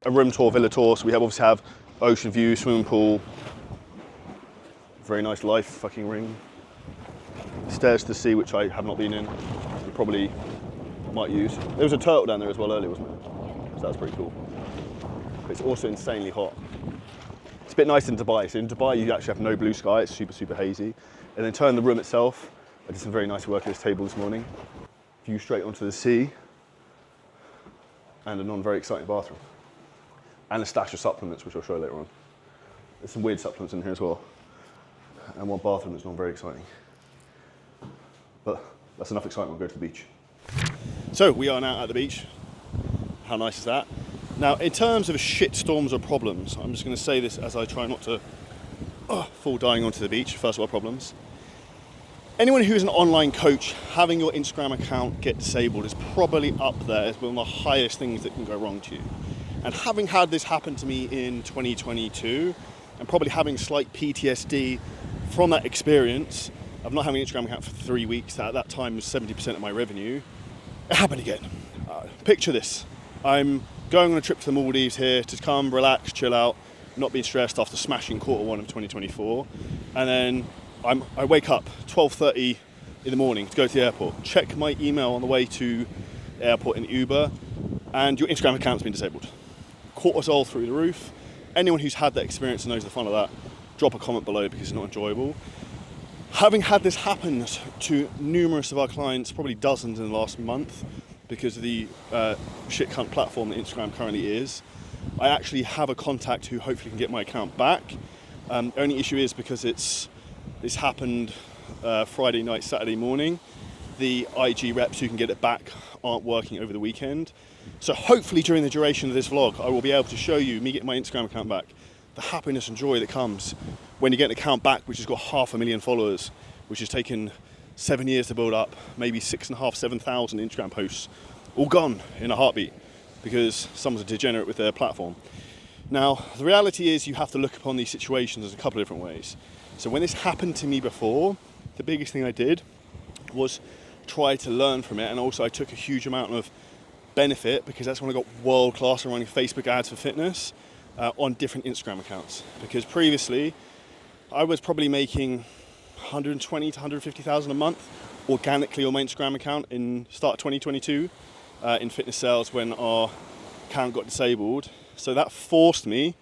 a room tour, villa tour. So we obviously have ocean view, swimming pool, very nice life fucking ring. Stairs to the sea, which I have not been in. We probably might use. There was a turtle down there as well earlier, wasn't there? So that's pretty cool. But it's also insanely hot. It's a bit nice in Dubai. So in Dubai, you actually have no blue sky. It's super, super hazy. And then turn the room itself. I did some very nice work at this table this morning. View straight onto the sea. And a non-very exciting bathroom. And a stash of supplements, which I'll show you later on. There's some weird supplements in here as well. And one bathroom that's not very exciting. But that's enough excitement, we'll go to the beach. So we are now at the beach. How nice is that? Now, in terms of shit storms or problems, I'm just going to say this as I try not to fall dying onto the beach. First world problems. Anyone who's an online coach, having your Instagram account get disabled is probably up there as one of the highest things that can go wrong to you. And having had this happen to me in 2022, and probably having slight PTSD from that experience of not having an Instagram account for 3 weeks, that at that time was 70% of my revenue, it happened again. Picture this. I'm going on a trip to the Maldives here to come, relax, chill out, not be stressed after smashing Q1 of 2024. And then I wake up 12:30 in the morning to go to the airport, check my email on the way to the airport in Uber, and your Instagram account's been disabled. Cortisol through the roof. Anyone who's had that experience and knows the fun of that, drop a comment below because it's not enjoyable. Having had this happen to numerous of our clients, probably dozens in the last month, because of the shit cunt platform that Instagram currently is, I actually have a contact who hopefully can get my account back. Only issue is because this happened Friday night, Saturday morning, the IG reps who can get it back aren't working over the weekend. So hopefully during the duration of this vlog, I will be able to show you me getting my Instagram account back, the happiness and joy that comes when you get an account back which has got 500,000 followers, which has taken 7 years to build up, maybe 6,500, 7,000 Instagram posts, all gone in a heartbeat because someone's a degenerate with their platform. Now, the reality is you have to look upon these situations as a couple of different ways. So when this happened to me before, the biggest thing I did was try to learn from it, and also I took a huge amount of benefit because that's when I got world class at running Facebook ads for fitness on different Instagram accounts. Because previously I was probably making 120 to 150,000 a month organically on my Instagram account in start of 2022 in fitness sales when our account got disabled. So that forced me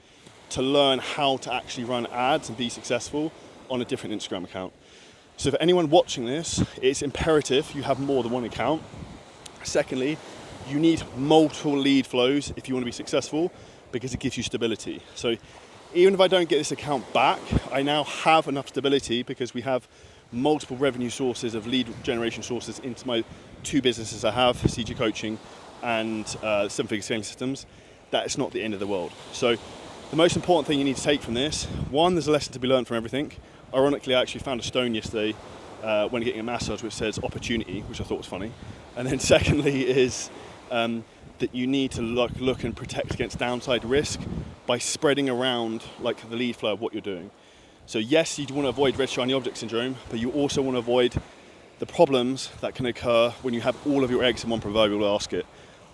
to learn how to actually run ads and be successful on a different Instagram account. So for anyone watching this, it's imperative you have more than one account. Secondly, you need multiple lead flows if you want to be successful because it gives you stability. So even if I don't get this account back, I now have enough stability because we have multiple revenue sources of lead generation sources into my two businesses I have, CG Coaching and 7-Figure Scaling Systems. That is not the end of the world. So the most important thing you need to take from this, one, there's a lesson to be learned from everything. Ironically, I actually found a stone yesterday when getting a massage which says opportunity, which I thought was funny. And then secondly is that you need to look and protect against downside risk by spreading around like the lead flow of what you're doing. So yes, you want to avoid red shiny object syndrome, but you also want to avoid the problems that can occur when you have all of your eggs in one proverbial basket.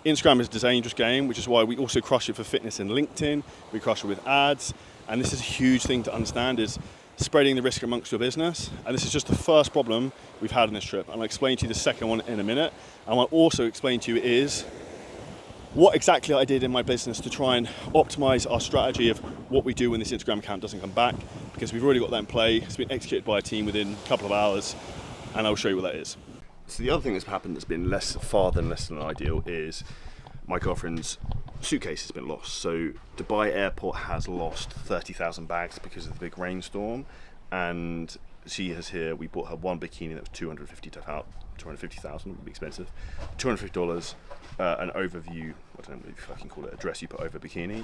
Instagram is a dangerous game, which is why we also crush it for fitness in LinkedIn. We crush it with ads. And this is a huge thing to understand is spreading the risk amongst your business. And this is just the first problem we've had on this trip. And I'll explain to you the second one in a minute. And what I'll also explain to you is what exactly I did in my business to try and optimize our strategy of what we do when this Instagram account doesn't come back, because we've already got that in play. It's been executed by a team within a couple of hours, and I'll show you what that is. So the other thing that's happened that's been less than ideal is my girlfriend's suitcase has been lost. So Dubai airport has lost 30,000 bags because of the big rainstorm, and she has here, we bought her one bikini that was $250,000, would be expensive, $250, an overview, I don't know what you fucking call it, a dress you put over a bikini,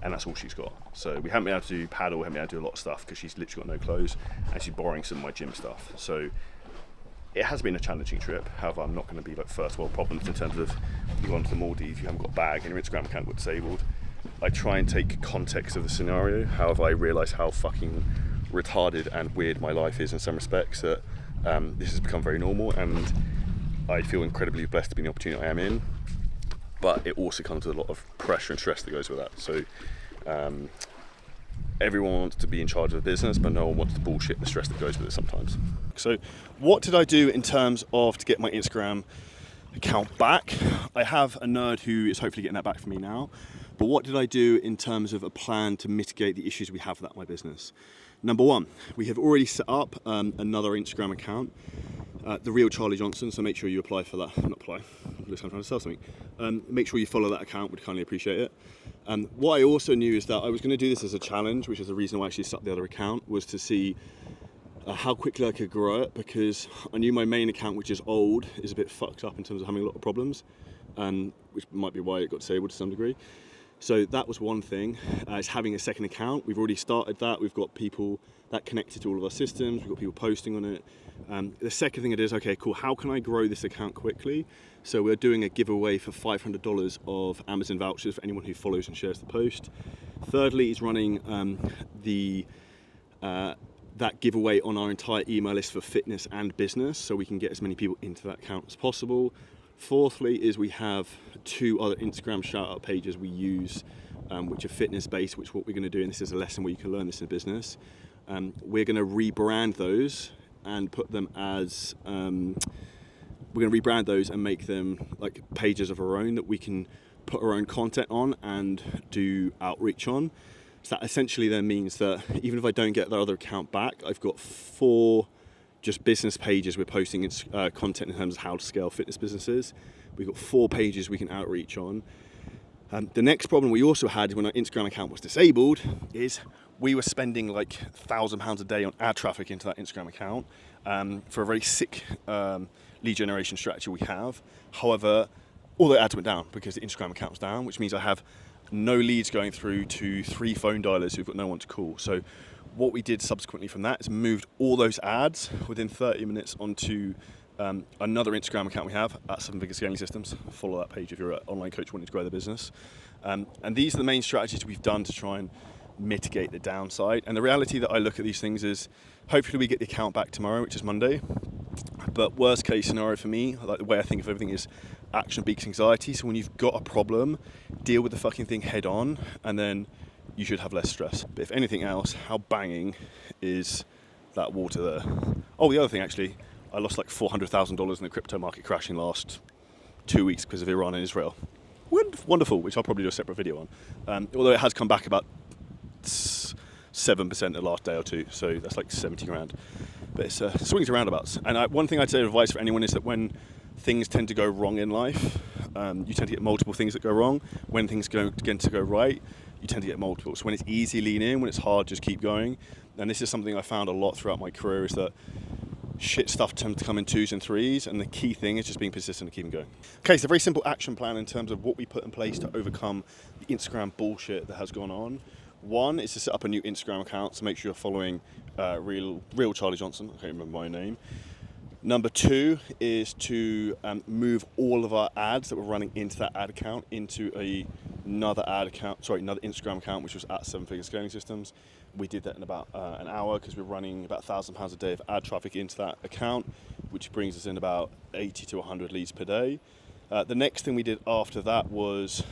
and that's all she's got. So we haven't been able to do paddle, we haven't been able to do a lot of stuff because she's literally got no clothes, and she's borrowing some of my gym stuff. So it has been a challenging trip. However, I'm not going to be like first world problems in terms of you've gone to the Maldives, you haven't got a bag, and your Instagram account got disabled. I try and take context of the scenario. However, I realise how fucking retarded and weird my life is in some respects, that this has become very normal, and I feel incredibly blessed to be in the opportunity I am in. but it also comes with a lot of pressure and stress that goes with that. So everyone wants to be in charge of the business, but no one wants the bullshit and the stress that goes with it sometimes. So what did I do in terms of to get my Instagram account back? I have a nerd who is hopefully getting that back for me now. But what did I do in terms of a plan to mitigate the issues we have with that in my business? Number one, we have already set up another Instagram account, The Real Charlie Johnson, so make sure you apply for that. Not apply, looks like I'm trying to sell something. Make sure you follow that account, would kindly appreciate it. What I also knew is that I was going to do this as a challenge, which is the reason why I actually set up the other account, was to see how quickly I could grow it, because I knew my main account, which is old, is a bit fucked up in terms of having a lot of problems, which might be why it got disabled to some degree. So that was one thing, is having a second account. We've already started that. We've got people that connected to all of our systems. We've got people posting on it. The second thing it is, okay, cool, how can I grow this account quickly? So we're doing a giveaway for $500 of Amazon vouchers for anyone who follows and shares the post. Thirdly is running that giveaway on our entire email list for fitness and business, so we can get as many people into that account as possible. Fourthly is we have 2 other Instagram shout out pages we use, which are fitness based, which what we're going to do, and this is a lesson where you can learn this in business. We're going to rebrand those and put them as, we're going to rebrand those and make them like pages of our own that we can put our own content on and do outreach on. So that essentially then means that even if I don't get that other account back, I've got 4 just business pages we're posting content in terms of how to scale fitness businesses. We've got 4 pages we can outreach on. The next problem we also had when our Instagram account was disabled is we were spending like £1,000 a day on ad traffic into that Instagram account for a very sick lead generation strategy we have. However, all the ads went down because the Instagram account was down, which means I have no leads going through to 3 phone dialers who've got no one to call. So what we did subsequently from that is moved all those ads within 30 minutes onto another Instagram account we have at 7 Figure Scaling Systems. Follow that page if you're an online coach wanting to grow their business. And these are the main strategies we've done to try and mitigate the downside. And the reality that I look at these things is hopefully we get the account back tomorrow, which is Monday. But worst case scenario for me, like the way I think of everything is action beats anxiety. So when you've got a problem, deal with the fucking thing head on, and then you should have less stress. But if anything else, how banging is that water there? Oh, the other thing actually, I lost like $400,000 in the crypto market crashing last 2 weeks because of Iran and Israel. Wonderful, which I'll probably do a separate video on. Although it has come back about 7% the last day or two, so that's like 70 grand. But it's swings and roundabouts. And one thing I'd say advice for anyone is that when things tend to go wrong in life, you tend to get multiple things that go wrong. When things tend to go right, you tend to get multiple. So when it's easy, lean in. When it's hard, just keep going. And this is something I found a lot throughout my career, is that shit stuff tends to come in 2s and 3s, and the key thing is just being persistent and keeping going. Okay, so a very simple action plan in terms of what we put in place to overcome the Instagram bullshit that has gone on. One is to set up a new Instagram account, so make sure you're following Real Charlie Johnson. I can't remember my name. Number 2 is to move all of our ads that we're running into that ad account into another Instagram account, which was at 7 Figure Scaling Systems. We did that in about an hour because we're running about £1,000 a day of ad traffic into that account, which brings us in about 80 to 100 leads per day. The next thing we did after that was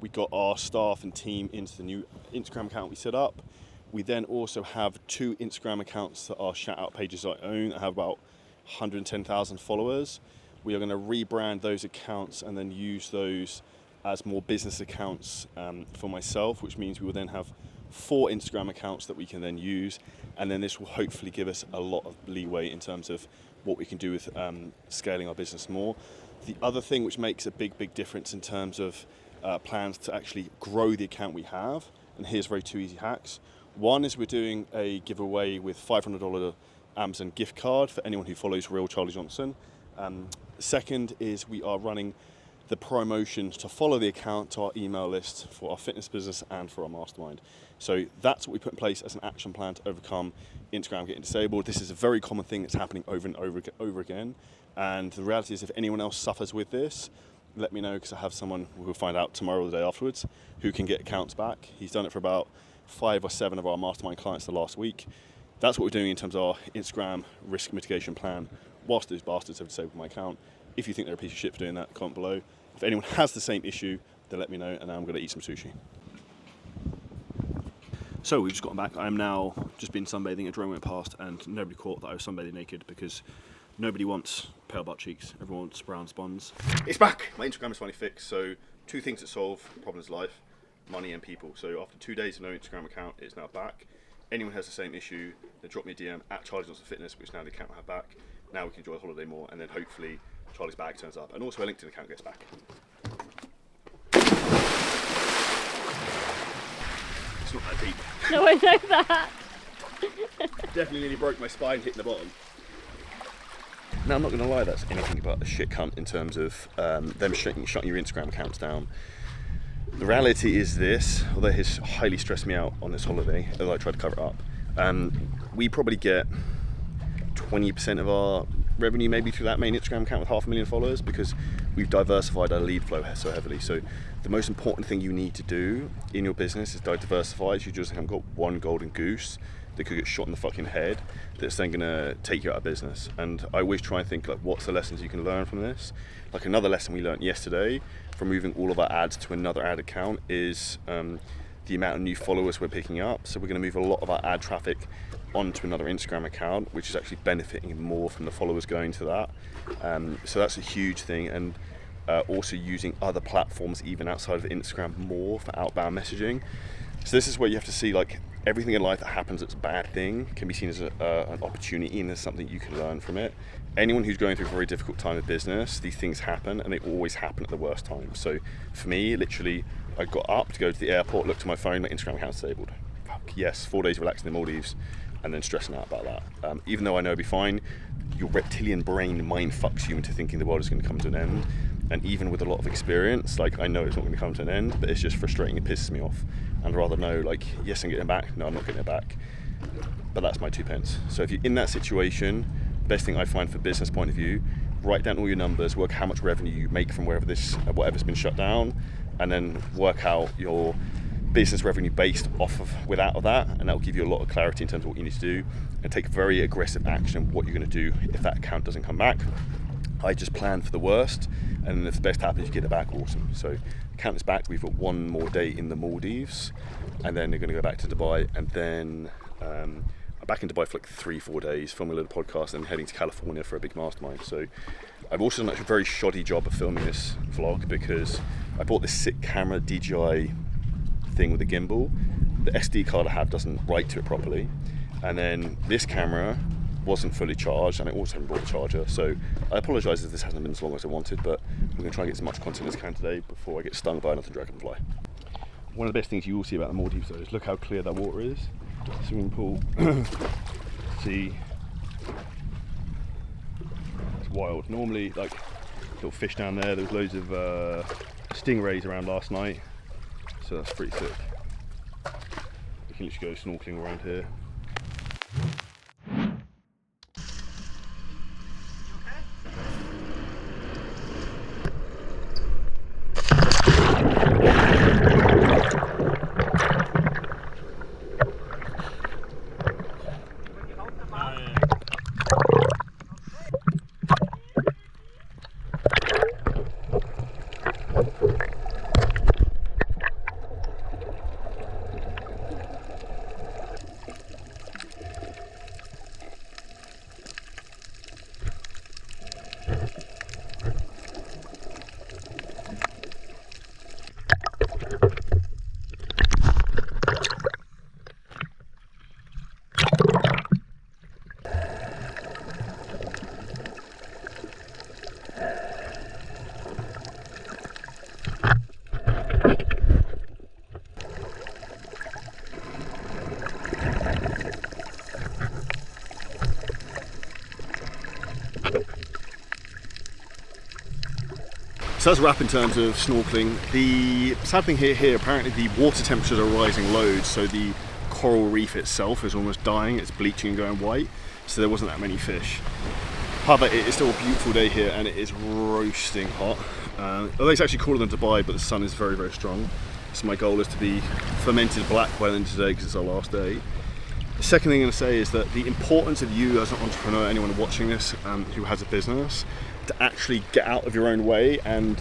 we got our staff and team into the new Instagram account we set up. We then also have 2 Instagram accounts that are shout out pages I own that have about 110,000 followers. We are going to rebrand those accounts and then use those as more business accounts for myself, which means we will then have 4 Instagram accounts that we can then use, and then this will hopefully give us a lot of leeway in terms of what we can do with scaling our business more. The other thing which makes a big difference in terms of plans to actually grow the account we have, and here's very 2 easy hacks. One is we're doing a giveaway with $500 Amazon gift card for anyone who follows Real Charlie Johnson. Second is we are running the promotions to follow the account to our email list for our fitness business and for our mastermind. So that's what we put in place as an action plan to overcome Instagram getting disabled. This is a very common thing that's happening over and over again. And the reality is, if anyone else suffers with this, let me know, because I have someone who will find out tomorrow or the day afterwards who can get accounts back. He's done it for about 5 or 7 of our mastermind clients the last week. That's what we're doing in terms of our Instagram risk mitigation plan whilst those bastards have disabled my account. If you think they're a piece of shit for doing that, comment below. If anyone has the same issue, then let me know, and I'm going to eat some sushi. So we've just gotten back. I'm now just been sunbathing. A drone went past and nobody caught that I was sunbathing naked, because nobody wants pale butt cheeks. Everyone wants brown spawns. It's back. My Instagram is finally fixed. So 2 things that solve problems in life: money and people. So after 2 days of no Instagram account, it's now back. Anyone has the same issue, then drop me a DM at Charlie's Lots of Fitness, which now the account will have back. Now we can enjoy the holiday more, and then hopefully Charlie's bag turns up, and also a LinkedIn account gets back. It's not that deep. No, I know that. Definitely nearly broke my spine hitting the bottom. Now, I'm not going to lie, that's anything but a shit cunt in terms of them shutting your Instagram accounts down. The reality is this, although it has highly stressed me out on this holiday, although I tried to cover it up, we probably get 20% of our revenue maybe through that main Instagram account with 500,000 followers, because we've diversified our lead flow so heavily. So the most important thing you need to do in your business is diversify. You just haven't got one golden goose that could get shot in the fucking head that's then gonna take you out of business. And I always try and think, like, what's the lessons you can learn from this? Like, another lesson we learned yesterday from moving all of our ads to another ad account is the amount of new followers we're picking up. So we're gonna move a lot of our ad traffic onto another Instagram account, which is actually benefiting more from the followers going to that. So that's a huge thing. And also using other platforms even outside of Instagram more for outbound messaging. So this is where you have to see, like, everything in life that happens that's a bad thing can be seen as an opportunity, and there's something you can learn from it. Anyone who's going through a very difficult time of business, these things happen, and they always happen at the worst time. So for me, literally, I got up to go to the airport, looked at my phone, my Instagram account's disabled. Fuck yes, 4 days relaxing in the Maldives, and then stressing out about that. Even though I know it'll be fine, your reptilian brain mind fucks you into thinking the world is going to come to an end. And even with a lot of experience, like, I know it's not going to come to an end, but it's just frustrating. It pisses me off. And I'd rather know, like, yes, I'm getting it back. No, I'm not getting it back. But that's my 2 pence. So if you're in that situation, best thing I find for business point of view, write down all your numbers, work how much revenue you make from whatever's been shut down, and then work out your business revenue based off of without that, and that will give you a lot of clarity in terms of what you need to do, and take very aggressive action on what you're going to do if that account doesn't come back. I just plan for the worst, and if the best happens, you get it back, awesome. So account is back. We've got 1 more day in the Maldives, and then they're going to go back to Dubai, and then I'm back in Dubai for like 3-4 days, filming a little podcast, and heading to California for a big mastermind. So I've also done a very shoddy job of filming this vlog, because I bought this sick camera, DJI thing with a gimbal. The SD card I have doesn't write to it properly, and then this camera wasn't fully charged, and I also haven't brought the charger. So I apologise if this hasn't been as long as I wanted, but I'm going to try and get as much content as I can today before I get stung by another dragonfly. One of the best things you will see about the Maldives, though, is look how clear that water is. Swimming pool. See, it's wild. Normally, like, little fish down there. There was loads of stingrays around last night, so that's pretty sick. You can literally go snorkeling around here. So that's a wrap in terms of snorkeling. The sad thing here, apparently the water temperatures are rising loads, so the coral reef itself is almost dying, it's bleaching and going white, so there wasn't that many fish. However, it is still a beautiful day here, and it is roasting hot. Although it's actually cooler than Dubai, but the sun is very, very strong. So my goal is to be fermented black by the end of today, because it's our last day. The second thing I'm going to say is that the importance of you as an entrepreneur, anyone watching this who has a business, to actually get out of your own way and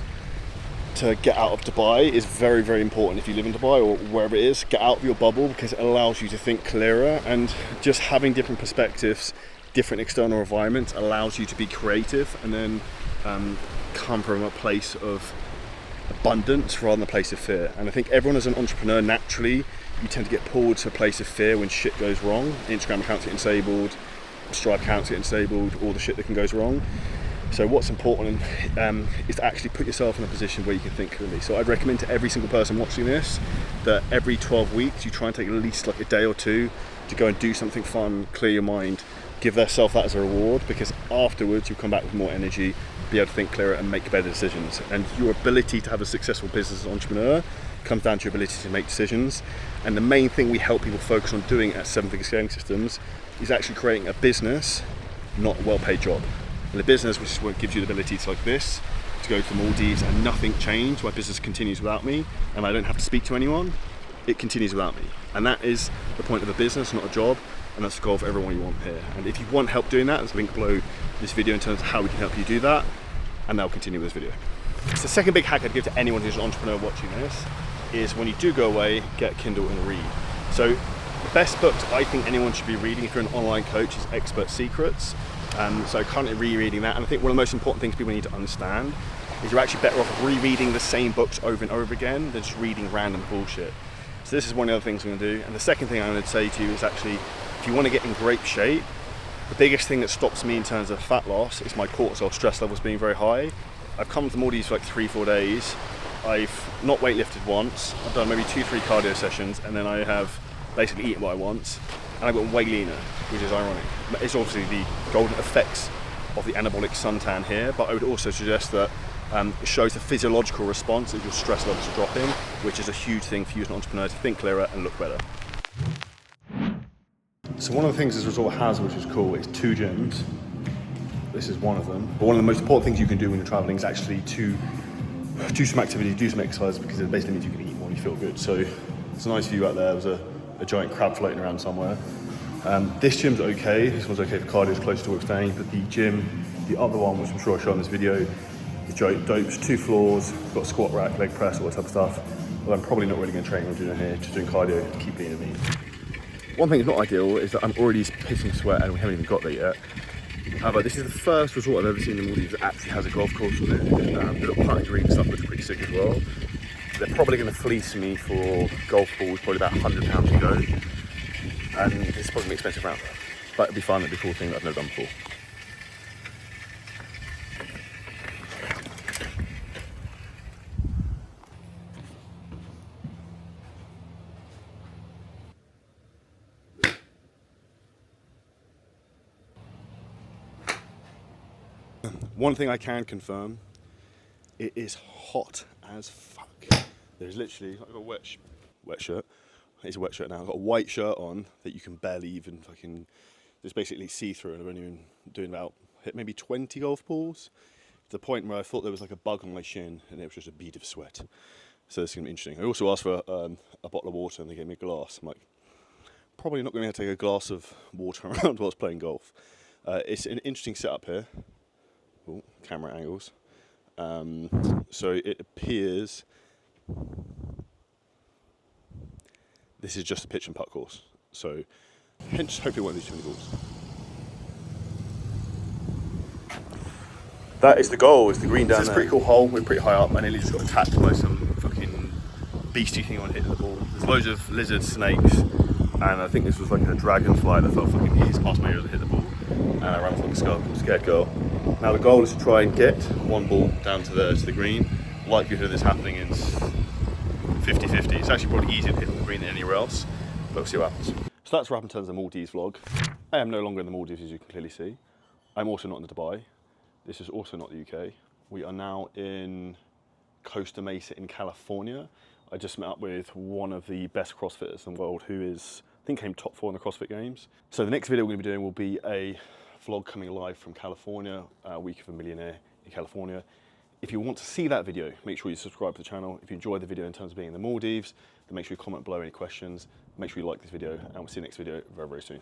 to get out of Dubai is very, very important. If you live in Dubai or wherever it is, get out of your bubble, because it allows you to think clearer, and just having different perspectives, different external environments allows you to be creative, and then come from a place of abundance rather than a place of fear. And I think everyone as an entrepreneur, naturally, you tend to get pulled to a place of fear when shit goes wrong. Instagram accounts get disabled, Stripe accounts get disabled, all the shit that can goes wrong. So what's important is to actually put yourself in a position where you can think clearly. So I'd recommend to every single person watching this that every 12 weeks you try and take at least like a day or two to go and do something fun, clear your mind, give yourself that as a reward, because afterwards you'll come back with more energy, be able to think clearer and make better decisions. And your ability to have a successful business as an entrepreneur comes down to your ability to make decisions. And the main thing we help people focus on doing at 7-Figure Scaling Systems is actually creating a business, not a well-paid job. And the business, which is what gives you the ability to, like this, to go to the Maldives and nothing changed, my business continues without me, and I don't have to speak to anyone, it continues without me. And that is the point of a business, not a job, and that's the goal for everyone you want here. And if you want help doing that, there's a link below this video in terms of how we can help you do that, and I'll continue with this video. So the second big hack I'd give to anyone who's an entrepreneur watching this is, when you do go away, get a Kindle and read. So the best books I think anyone should be reading if you're an online coach is Expert Secrets. So currently rereading that, and I think one of the most important things people need to understand is you're actually better off rereading the same books over and over again than just reading random bullshit. So this is one of the other things I'm going to do. And the second thing I'm going to say to you is, actually, if you want to get in great shape, the biggest thing that stops me in terms of fat loss is my cortisol stress levels being very high. I've come to the Maldives for like 3-4 days. I've not weightlifted once. I've done maybe 2-3 cardio sessions, and then I have basically eaten what I want, and I've got way leaner, which is ironic. It's obviously the golden effects of the anabolic suntan here, but I would also suggest that it shows a physiological response as your stress levels are dropping, which is a huge thing for you as an entrepreneur to think clearer and look better. So one of the things this resort has, which is cool, is 2 gyms. This is one of them. But one of the most important things you can do when you're traveling is actually to do some activity, do some exercise, because it basically means you can eat more and you feel good. So it's a nice view out there. There's a giant crab floating around somewhere. This gym's okay. This one's okay for cardio, it's close to work staying, but the gym, the other one, which I'm sure I'll show in this video, is dope. 2 floors, got a squat rack, leg press, all that type of stuff. But I'm probably not really going to train or doing it here, just doing cardio to keep lean and mean. One thing that's not ideal is that I'm already pissing sweat and we haven't even got there yet. But this is the first resort I've ever seen in the Maldives that actually has a golf course on it. The little putting green stuff looks pretty sick as well. They're probably going to fleece me for golf balls, probably about £100 to go. And it's probably an expensive round. But it'll be fun, it'll be a cool thing that I've never done before. One thing I can confirm, it is hot as fuck. There's literally, I've got a wet shirt. It's a wet shirt now. I've got a white shirt on that you can barely even fucking, it's basically see-through, and I've only been doing about, hit maybe 20 golf balls, to the point where I thought there was like a bug on my shin and it was just a bead of sweat. So this is gonna be interesting. I also asked for a bottle of water and they gave me a glass. I'm like, probably not gonna take a glass of water around whilst playing golf. It's an interesting setup here. Ooh, camera angles. So it appears this is just a pitch and putt course. So hence hopefully won't lose too many balls. That is the goal, is the green down there. It's a pretty cool hole, we're pretty high up. I nearly just got attacked by some fucking beastie thing on hitting the ball. There's loads of lizards, snakes, and I think this was like a dragonfly that felt fucking easy past my ears and hit the ball. And I ran off like a scared girl. Now the goal is to try and get one ball down to the green. Likelihood of this happening is 50-50. It's actually probably easier to hit on the green than anywhere else, but we'll see what happens. So that's wrap in terms of the Maldives vlog. I am no longer in the Maldives, as you can clearly see. I'm also not in Dubai. This is also not the UK. We are now in Costa Mesa in California. I just met up with one of the best CrossFitters in the world, who is, I think, came top 4 in the CrossFit Games. So the next video we're going to be doing will be a vlog coming live from California, Week of a Millionaire in California. If you want to see that video, make sure you subscribe to the channel. If you enjoyed the video in terms of being in the Maldives, then make sure you comment below any questions. Make sure you like this video, and we'll see you next video very, very soon.